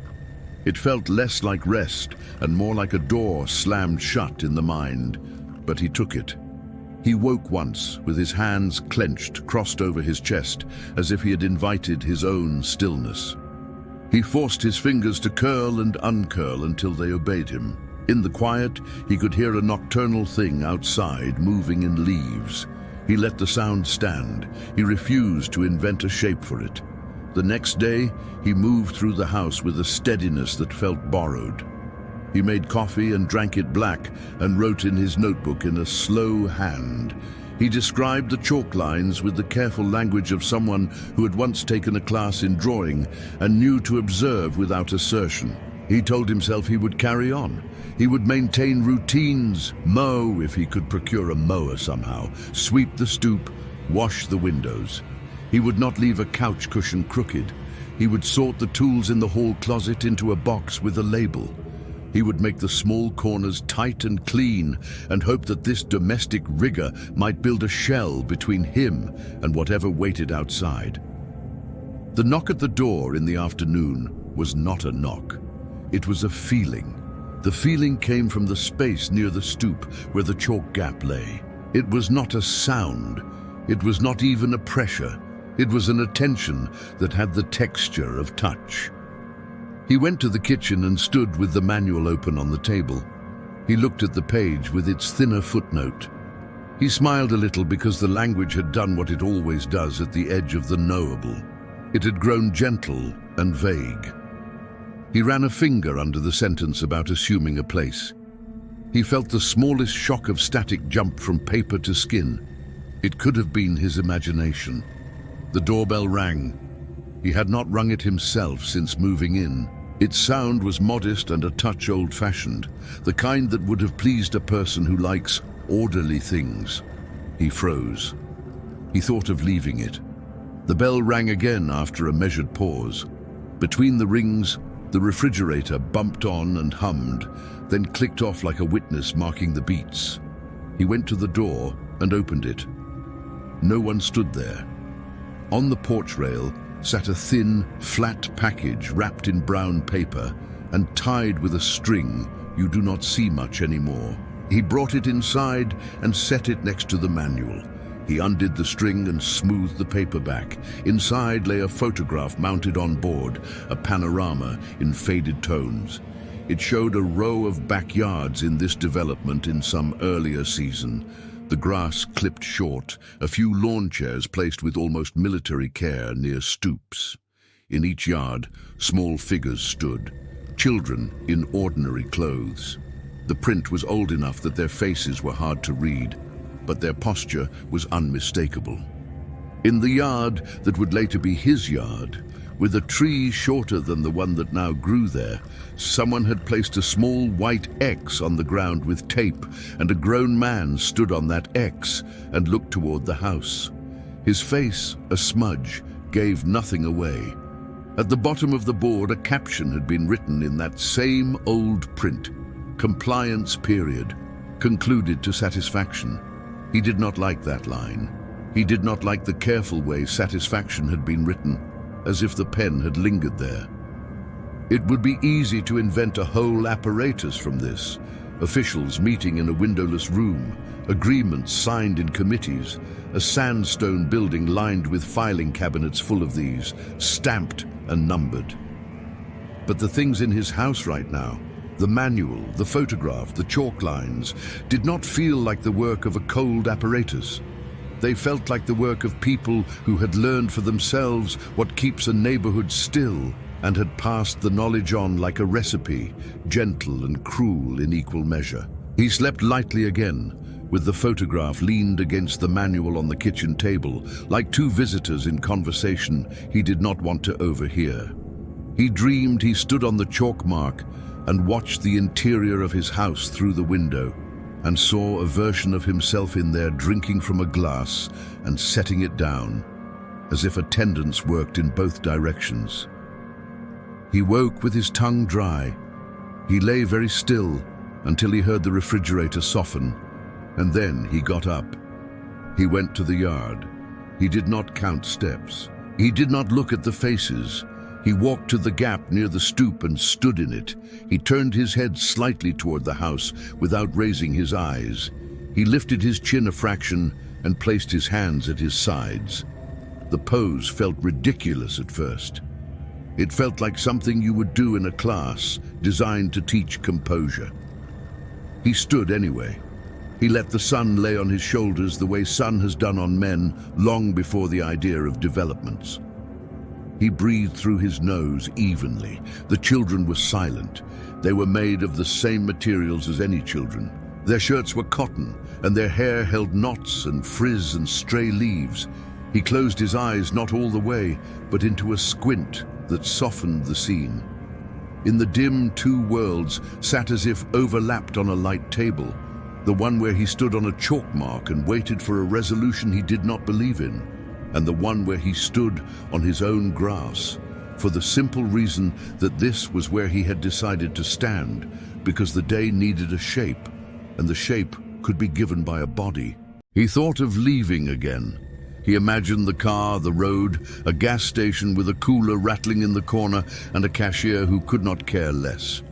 It felt less like rest and more like a door slammed shut in the mind, but he took it. He woke once with his hands clenched, crossed over his chest, as if he had invited his own stillness. He forced his fingers to curl and uncurl until they obeyed him. In the quiet, he could hear a nocturnal thing outside moving in leaves. He let the sound stand. He refused to invent a shape for it. The next day, he moved through the house with a steadiness that felt borrowed. He made coffee and drank it black and wrote in his notebook in a slow hand. He described the chalk lines with the careful language of someone who had once taken a class in drawing and knew to observe without assertion. He told himself he would carry on. He would maintain routines, mow if he could procure a mower somehow, sweep the stoop, wash the windows. He would not leave a couch cushion crooked. He would sort the tools in the hall closet into a box with a label. He would make the small corners tight and clean and hope that this domestic rigor might build a shell between him and whatever waited outside. The knock at the door in the afternoon was not a knock. It was a feeling. The feeling came from the space near the stoop where the chalk gap lay. It was not a sound. It was not even a pressure. It was an attention that had the texture of touch. He went to the kitchen and stood with the manual open on the table. He looked at the page with its thinner footnote. He smiled a little because the language had done what it always does at the edge of the knowable. It had grown gentle and vague. He ran a finger under the sentence about assuming a place. He felt the smallest shock of static jump from paper to skin. It could have been his imagination. The doorbell rang. He had not rung it himself since moving in. Its sound was modest and a touch old-fashioned, the kind that would have pleased a person who likes orderly things. He froze. He thought of leaving it. The bell rang again after a measured pause. Between the rings, the refrigerator bumped on and hummed, then clicked off like a witness marking the beats. He went to the door and opened it. No one stood there. On the porch rail sat a thin, flat package wrapped in brown paper and tied with a string you do not see much anymore. He brought it inside and set it next to the manual. He undid the string and smoothed the paper back. Inside lay a photograph mounted on board, a panorama in faded tones. It showed a row of backyards in this development in some earlier season. The grass clipped short, a few lawn chairs placed with almost military care near stoops. In each yard, small figures stood, children in ordinary clothes. The print was old enough that their faces were hard to read, but their posture was unmistakable. In the yard that would later be his yard, with a tree shorter than the one that now grew there, someone had placed a small white X on the ground with tape, and a grown man stood on that X and looked toward the house. His face, a smudge, gave nothing away. At the bottom of the board, a caption had been written in that same old print. Compliance period. Concluded to satisfaction. He did not like that line. He did not like the careful way satisfaction had been written, as if the pen had lingered there. It would be easy to invent a whole apparatus from this. Officials meeting in a windowless room, agreements signed in committees, a sandstone building lined with filing cabinets full of these, stamped and numbered. But the things in his house right now, the manual, the photograph, the chalk lines, did not feel like the work of a cold apparatus. They felt like the work of people who had learned for themselves what keeps a neighborhood still and had passed the knowledge on like a recipe, gentle and cruel in equal measure. He slept lightly again, with the photograph leaned against the manual on the kitchen table, like two visitors in conversation he did not want to overhear. He dreamed he stood on the chalk mark and watched the interior of his house through the window, and saw a version of himself in there drinking from a glass and setting it down, as if attendance worked in both directions. He woke with his tongue dry. He lay very still until he heard the refrigerator soften, and then he got up. He went to the yard. He did not count steps. He did not look at the faces. He walked to the gap near the stoop and stood in it. He turned his head slightly toward the house without raising his eyes. He lifted his chin a fraction and placed his hands at his sides. The pose felt ridiculous at first. It felt like something you would do in a class designed to teach composure. He stood anyway. He let the sun lay on his shoulders the way sun has done on men long before the idea of developments. He breathed through his nose evenly. The children were silent. They were made of the same materials as any children. Their shirts were cotton, and their hair held knots and frizz and stray leaves. He closed his eyes not all the way, but into a squint that softened the scene. In the dim, two worlds sat as if overlapped on a light table, the one where he stood on a chalk mark and waited for a resolution he did not believe in, and the one where he stood on his own grass, for the simple reason that this was where he had decided to stand, because the day needed a shape, and the shape could be given by a body. He thought of leaving again. He imagined the car, the road, a gas station with a cooler rattling in the corner and a cashier who could not care less.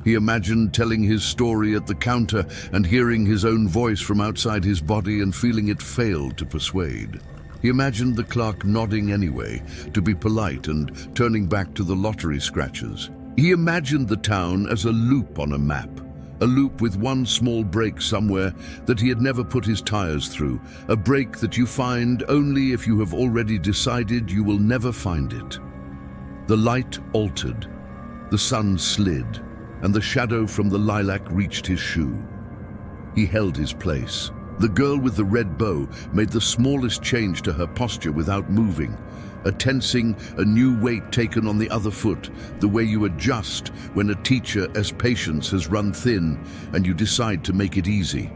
He imagined telling his story at the counter and hearing his own voice from outside his body and feeling it failed to persuade. He imagined the clerk nodding anyway, to be polite and turning back to the lottery scratches. He imagined the town as a loop on a map, a loop with one small break somewhere that he had never put his tires through, a break that you find only if you have already decided you will never find it. The light altered, the sun slid, and the shadow from the lilac reached his shoe. He held his place. The girl with the red bow made the smallest change to her posture without moving, a tensing, a new weight taken on the other foot, the way you adjust when a teacher as patience has run thin and you decide to make it easy.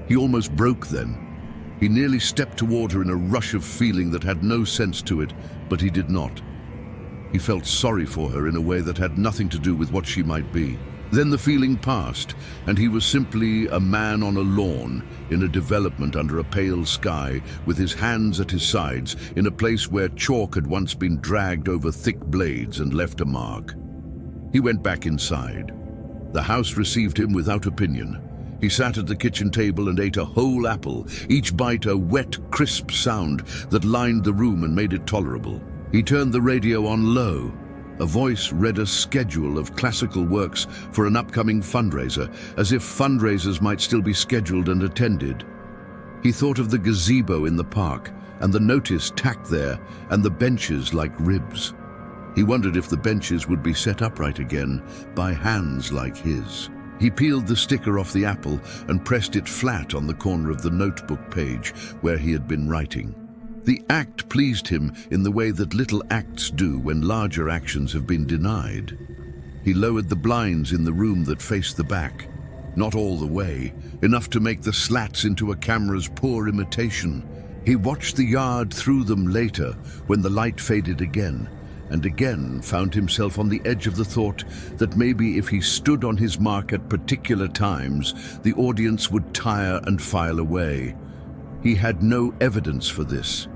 He almost broke then. He nearly stepped toward her in a rush of feeling that had no sense to it, but he did not. He felt sorry for her in a way that had nothing to do with what she might be. Then the feeling passed, and he was simply a man on a lawn, in a development under a pale sky, with his hands at his sides, in a place where chalk had once been dragged over thick blades and left a mark. He went back inside. The house received him without opinion. He sat at the kitchen table and ate a whole apple, each bite a wet, crisp sound that lined the room and made it tolerable. He turned the radio on low. A voice read a schedule of classical works for an upcoming fundraiser, as if fundraisers might still be scheduled and attended. He thought of the gazebo in the park, and the notice tacked there, and the benches like ribs. He wondered if the benches would be set upright again by hands like his. He peeled the sticker off the apple and pressed it flat on the corner of the notebook page where he had been writing. The act pleased him in the way that little acts do when larger actions have been denied. He lowered the blinds in the room that faced the back. Not all the way, enough to make the slats into a camera's poor imitation. He watched the yard through them later when the light faded again, and again found himself on the edge of the thought that maybe if he stood on his mark at particular times, the audience would tire and file away. He had no evidence for this.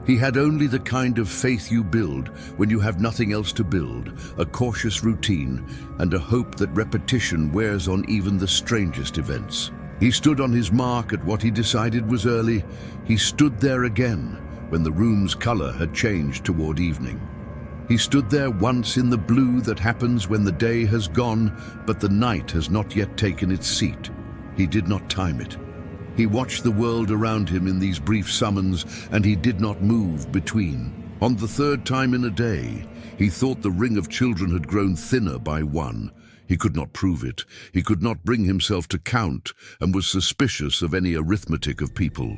He had only the kind of faith you build when you have nothing else to build, a cautious routine, and a hope that repetition wears on even the strangest events. He stood on his mark at what he decided was early. He stood there again when the room's color had changed toward evening. He stood there once in the blue that happens when the day has gone, but the night has not yet taken its seat. He did not time it. He watched the world around him in these brief summons, and he did not move between. On the third time in a day, he thought the ring of children had grown thinner by one. He could not prove it. He could not bring himself to count, and was suspicious of any arithmetic of people.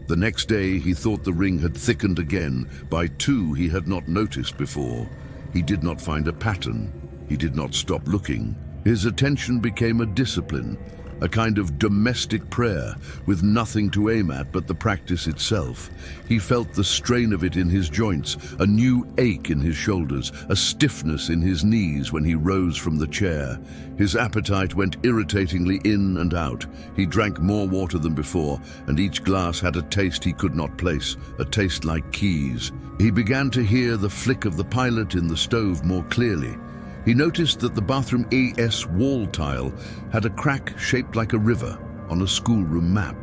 The next day, he thought the ring had thickened again by two he had not noticed before. He did not find a pattern. He did not stop looking. His attention became a discipline, a kind of domestic prayer with nothing to aim at but the practice itself. He felt the strain of it in his joints, a new ache in his shoulders, a stiffness in his knees when he rose from the chair. His appetite went irritatingly in and out. He drank more water than before, and each glass had a taste he could not place, a taste like keys. He began to hear the flick of the pilot in the stove more clearly. He noticed that the bathroom AS wall tile had a crack shaped like a river on a schoolroom map.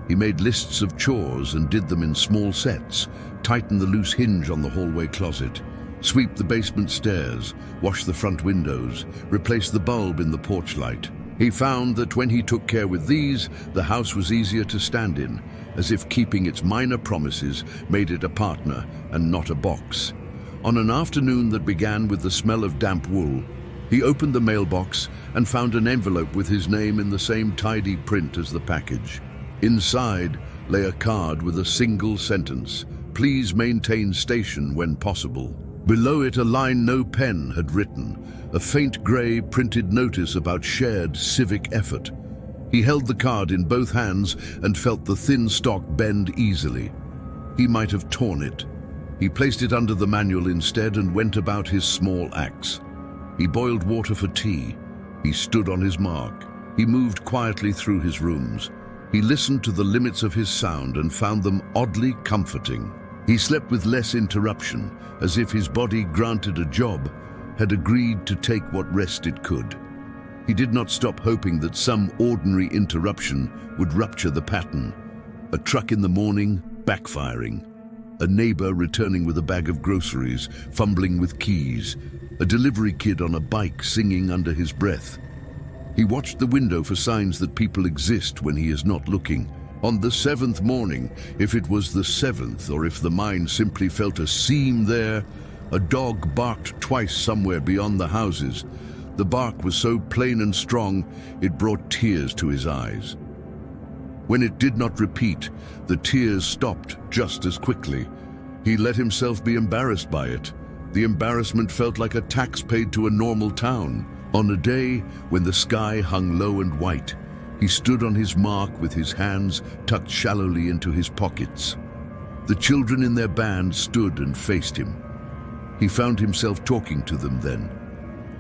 He made lists of chores and did them in small sets: tighten the loose hinge on the hallway closet, sweep the basement stairs, wash the front windows, replace the bulb in the porch light. He found that when he took care with these, the house was easier to stand in, as if keeping its minor promises made it a partner and not a box. On an afternoon that began with the smell of damp wool, he opened the mailbox and found an envelope with his name in the same tidy print as the package. Inside lay a card with a single sentence: "Please maintain station when possible." Below it, a line no pen had written, a faint grey printed notice about shared civic effort. He held the card in both hands and felt the thin stock bend easily. He might have torn it. He placed it under the manual instead and went about his small acts. He boiled water for tea. He stood on his mark. He moved quietly through his rooms. He listened to the limits of his sound and found them oddly comforting. He slept with less interruption, as if his body, granted a job, had agreed to take what rest it could. He did not stop hoping that some ordinary interruption would rupture the pattern. A truck in the morning, backfiring. A neighbor returning with a bag of groceries, fumbling with keys. A delivery kid on a bike singing under his breath. He watched the window for signs that people exist when he is not looking. On the seventh morning, if it was the seventh or if the mind simply felt a seam there, a dog barked twice somewhere beyond the houses. The bark was so plain and strong, it brought tears to his eyes. When it did not repeat, the tears stopped just as quickly. He let himself be embarrassed by it. The embarrassment felt like a tax paid to a normal town. On a day when the sky hung low and white, he stood on his mark with his hands tucked shallowly into his pockets. The children in their band stood and faced him. He found himself talking to them then.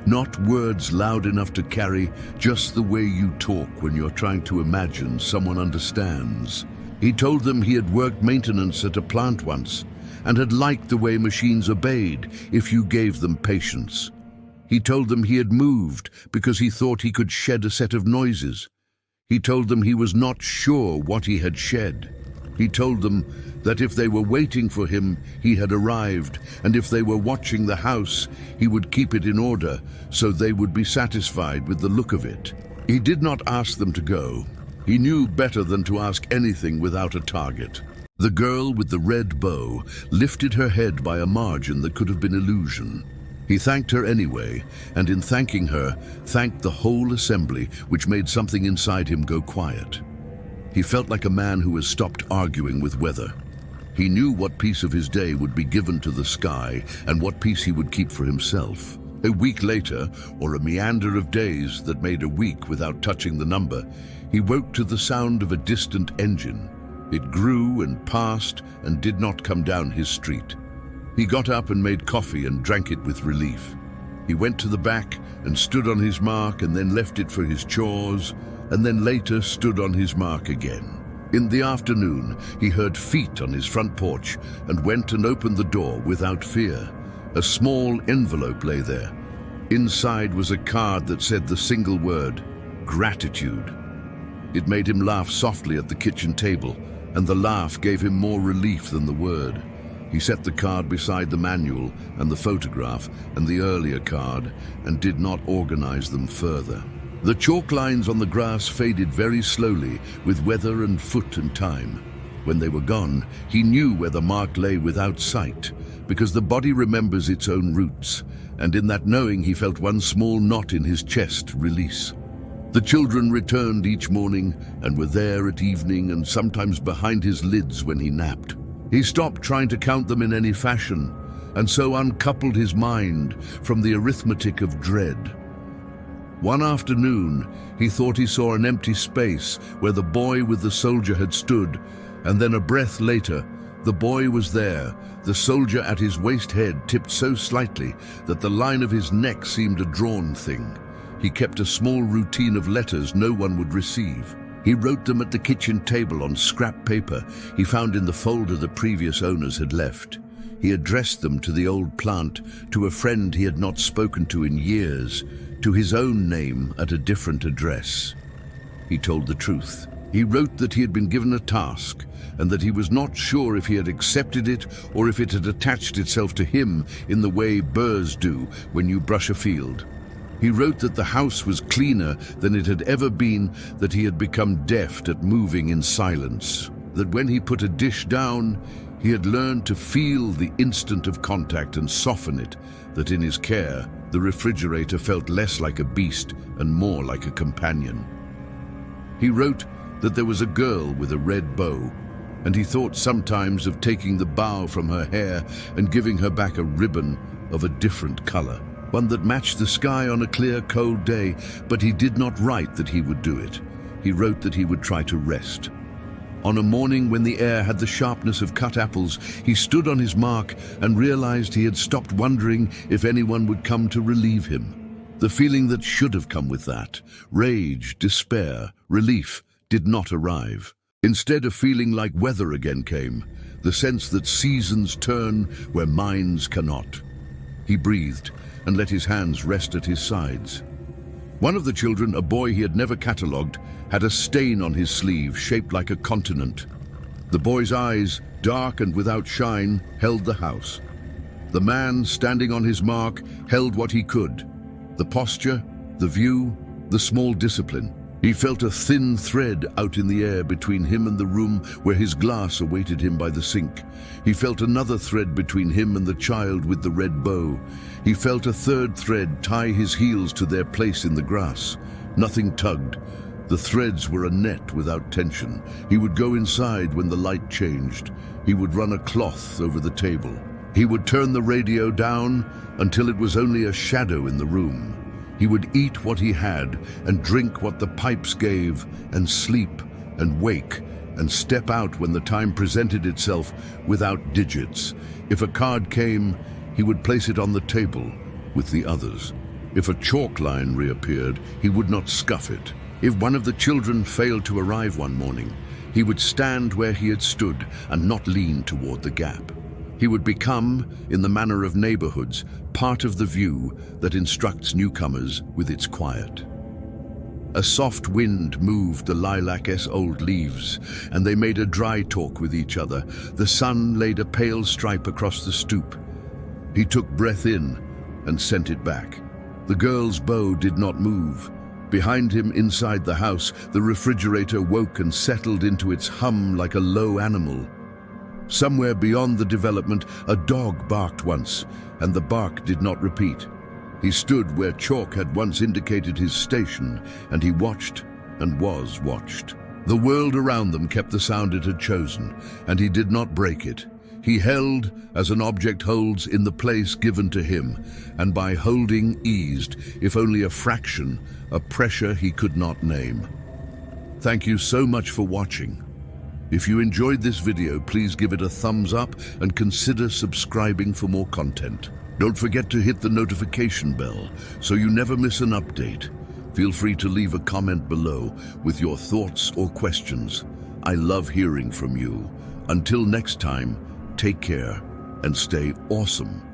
Not words loud enough to carry, just the way you talk when you're trying to imagine someone understands. He told them he had worked maintenance at a plant once and had liked the way machines obeyed if you gave them patience. He told them he had moved because he thought he could shed a set of noises. He told them he was not sure what he had shed. He told them that if they were waiting for him, he had arrived, and if they were watching the house, he would keep it in order, so they would be satisfied with the look of it. He did not ask them to go. He knew better than to ask anything without a target. The girl with the red bow lifted her head by a margin that could have been illusion. He thanked her anyway, and in thanking her, thanked the whole assembly, which made something inside him go quiet. He felt like a man who has stopped arguing with weather. He knew what piece of his day would be given to the sky and what piece he would keep for himself. A week later, or a meander of days that made a week without touching the number, he woke to the sound of a distant engine. It grew and passed and did not come down his street. He got up and made coffee and drank it with relief. He went to the back and stood on his mark and then left it for his chores, and then later stood on his mark again. In the afternoon, he heard feet on his front porch and went and opened the door without fear. A small envelope lay there. Inside was a card that said the single word, gratitude. It made him laugh softly at the kitchen table, and the laugh gave him more relief than the word. He set the card beside the manual and the photograph and the earlier card and did not organize them further. The chalk lines on the grass faded very slowly with weather and foot and time. When they were gone, he knew where the mark lay without sight, because the body remembers its own roots, and in that knowing he felt one small knot in his chest release. The children returned each morning and were there at evening and sometimes behind his lids when he napped. He stopped trying to count them in any fashion, and so uncoupled his mind from the arithmetic of dread. One afternoon, he thought he saw an empty space where the boy with the soldier had stood, and then a breath later, the boy was there, the soldier at his waist head tipped so slightly that the line of his neck seemed a drawn thing. He kept a small routine of letters no one would receive. He wrote them at the kitchen table on scrap paper he found in the folder the previous owners had left. He addressed them to the old plant, to a friend he had not spoken to in years, to his own name at a different address. He told the truth. He wrote that he had been given a task and that he was not sure if he had accepted it or if it had attached itself to him in the way burrs do when you brush a field. He wrote that the house was cleaner than it had ever been, that he had become deft at moving in silence, that when he put a dish down, he had learned to feel the instant of contact and soften it, that in his care, the refrigerator felt less like a beast and more like a companion. He wrote that there was a girl with a red bow, and he thought sometimes of taking the bow from her hair and giving her back a ribbon of a different color, one that matched the sky on a clear, cold day, but he did not write that he would do it. He wrote that he would try to rest. On a morning when the air had the sharpness of cut apples, he stood on his mark and realized he had stopped wondering if anyone would come to relieve him. The feeling that should have come with that, rage, despair, relief, did not arrive. Instead, a feeling like weather again came, the sense that seasons turn where minds cannot. He breathed and let his hands rest at his sides. One of the children, a boy he had never catalogued, had a stain on his sleeve shaped like a continent. The boy's eyes, dark and without shine, held the house. The man, standing on his mark, held what he could. The posture, the view, the small discipline. He felt a thin thread out in the air between him and the room where his glass awaited him by the sink. He felt another thread between him and the child with the red bow. He felt a third thread tie his heels to their place in the grass. Nothing tugged. The threads were a net without tension. He would go inside when the light changed. He would run a cloth over the table. He would turn the radio down until it was only a shadow in the room. He would eat what he had and drink what the pipes gave and sleep and wake and step out when the time presented itself without digits. If a card came, he would place it on the table with the others. If a chalk line reappeared, he would not scuff it. If one of the children failed to arrive one morning, he would stand where he had stood and not lean toward the gap. He would become, in the manner of neighborhoods, part of the view that instructs newcomers with its quiet. A soft wind moved the lilac-esque old leaves, and they made a dry talk with each other. The sun laid a pale stripe across the stoop. He took breath in and sent it back. The girl's bow did not move. Behind him, inside the house, the refrigerator woke and settled into its hum like a low animal. Somewhere beyond the development, a dog barked once, and the bark did not repeat. He stood where chalk had once indicated his station, and he watched and was watched. The world around them kept the sound it had chosen, and he did not break it. He held as an object holds in the place given to him, and by holding eased, if only a fraction, a pressure he could not name. Thank you so much for watching. If you enjoyed this video, please give it a thumbs up and consider subscribing for more content. Don't forget to hit the notification bell so you never miss an update. Feel free to leave a comment below with your thoughts or questions. I love hearing from you. Until next time, take care and stay awesome.